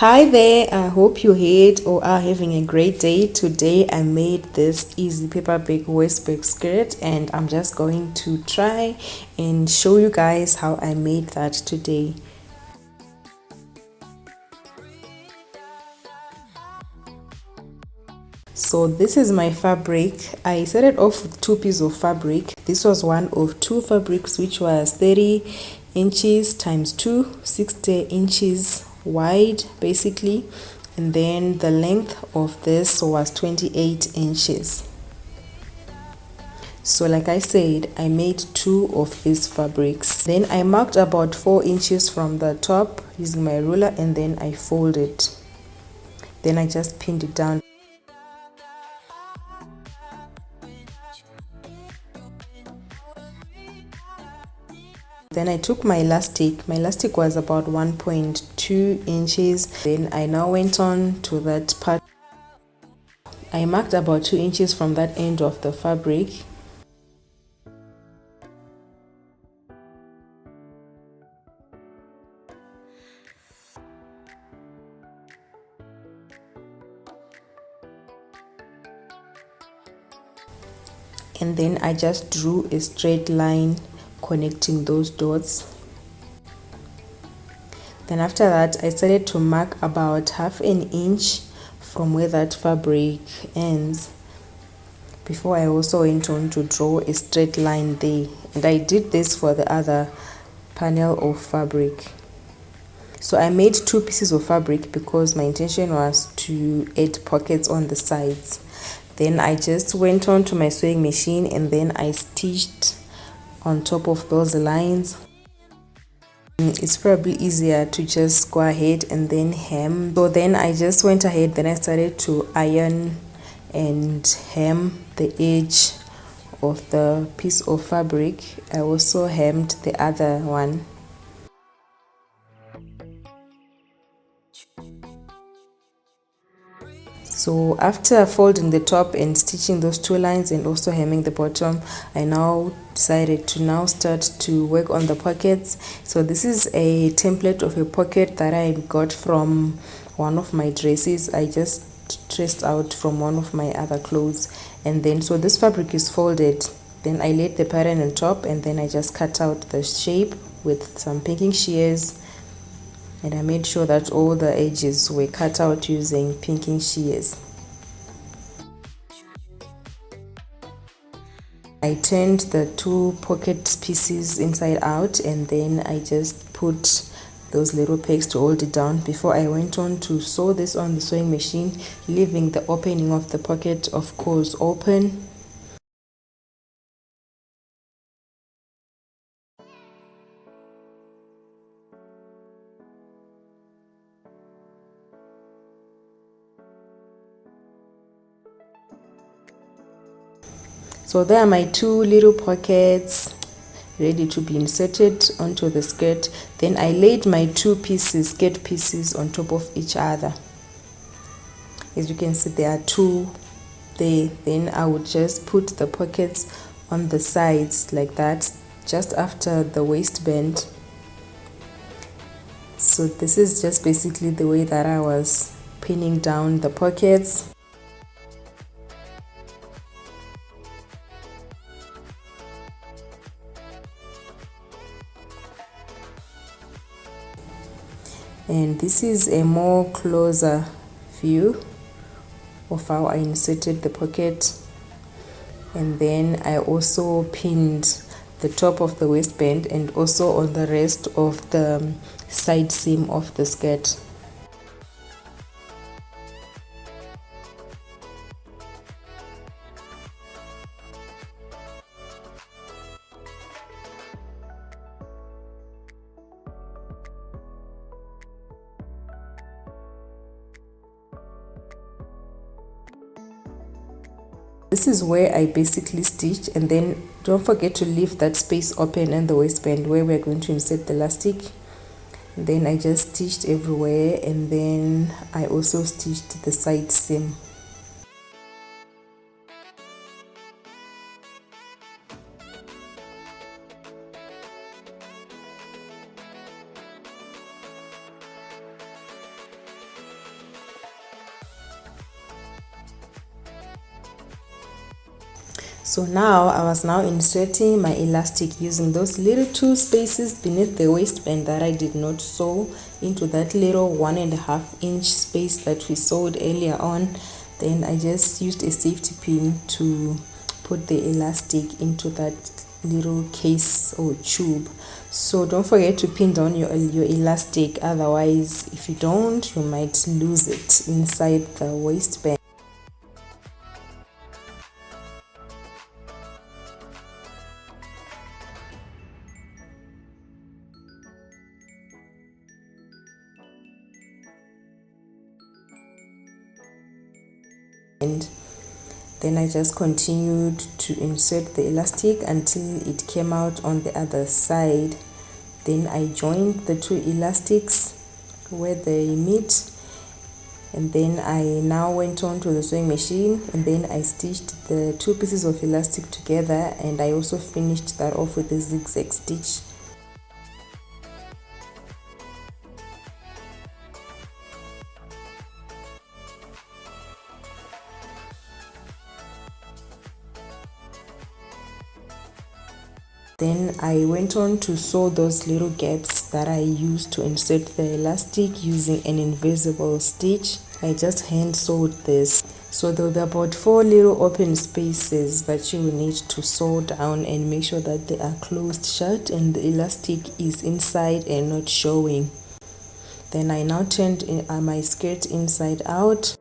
Hi there, I hope you had or are having a great day. Today I made this easy paperback waistband skirt and I'm just going to try and show you guys how I made that today. So this is my fabric. I started off with two pieces of fabric. This was one of two fabrics, which was 30 inches times 2, 60 inches wide basically, and then the length of this was 28 inches. So like I said, I made two of these fabrics. Then I marked about 4 inches from the top using my ruler, and then I folded. Then I just pinned it down. Then I took my elastic was about 1.2 inches. Then I now went on to that part. I marked about 2 inches from that end of the fabric. And then I just drew a straight line connecting those dots. Then after that I started to mark about half an inch from where that fabric ends, before I also went on to draw a straight line there. And I did this for the other panel of fabric. So I made two pieces of fabric because my intention was to add pockets on the sides. Then I just went on to my sewing machine and then I stitched on top of those lines. It's probably easier to just go ahead and then hem. So then I just went ahead, then I started to iron and hem the edge of the piece of fabric. I also hemmed the other one. So after folding the top and stitching those two lines and also hemming the bottom, I now decided to now start to work on the pockets. So this is a template of a pocket that I got from one of my dresses. I just traced out from one of my other clothes, and then so this fabric is folded. Then I laid the pattern on top and then I just cut out the shape with some pinking shears. And I made sure that all the edges were cut out using pinking shears. I turned the two pocket pieces inside out and then I just put those little pegs to hold it down before I went on to sew this on the sewing machine, leaving the opening of the pocket of course open. So there are my two little pockets ready to be inserted onto the skirt. Then I laid my two pieces, skirt pieces, on top of each other. As you can see, there are two there. Then I would just put the pockets on the sides like that, just after the waistband. So this is just basically the way that I was pinning down the pockets. And this is a more closer view of how I inserted the pocket. And then I also pinned the top of the waistband and also on the rest of the side seam of the skirt. This is where I basically stitched, and then don't forget to leave that space open in the waistband where we're going to insert the elastic. And then I just stitched everywhere, and then I also stitched the side seam. So now I was now inserting my elastic using those little 2 spaces beneath the waistband that I did not sew into that little 1.5 inch space that we sewed earlier on. Then I just used a safety pin to put the elastic into that little case or tube. So don't forget to pin down your elastic, otherwise if you don't, you might lose it inside the waistband. And then I just continued to insert the elastic until it came out on the other side. Then I joined the 2 elastics where they meet, and then I now went on to the sewing machine, and then I stitched the 2 pieces of elastic together, and I also finished that off with a zigzag stitch. Then I went on to sew those little gaps that I used to insert the elastic using an invisible stitch. I just hand sewed this. So there will be about 4 little open spaces that you will need to sew down and make sure that they are closed shut and the elastic is inside and not showing. Then I now turned my skirt inside out.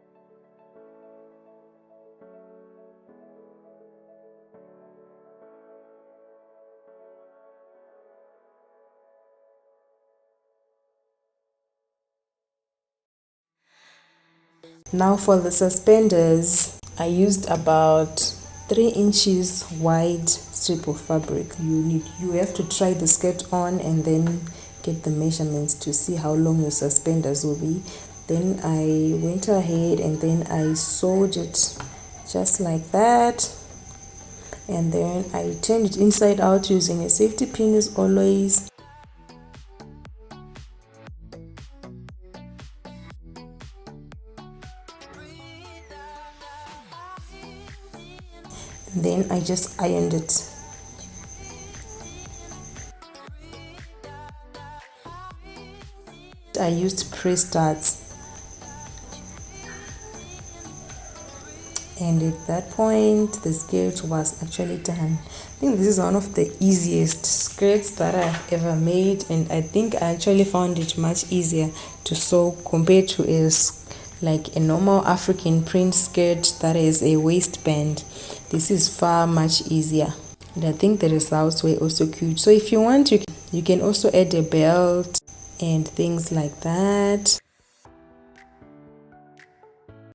Now for the suspenders, I used about 3 inches wide strip of fabric. You have to try the skirt on and then get the measurements to see how long your suspenders will be. Then I went ahead and then I sewed it just like that, and then I turned it inside out using a safety pin as always. Then I just ironed it. I used press darts, and at that point the skirt was actually done. I think this is one of the easiest skirts that I've ever made, and I think I actually found it much easier to sew compared to like a normal African print skirt that is a waistband. This is far much easier, and I think the results were also cute. So if you want, you can also add a belt and things like that.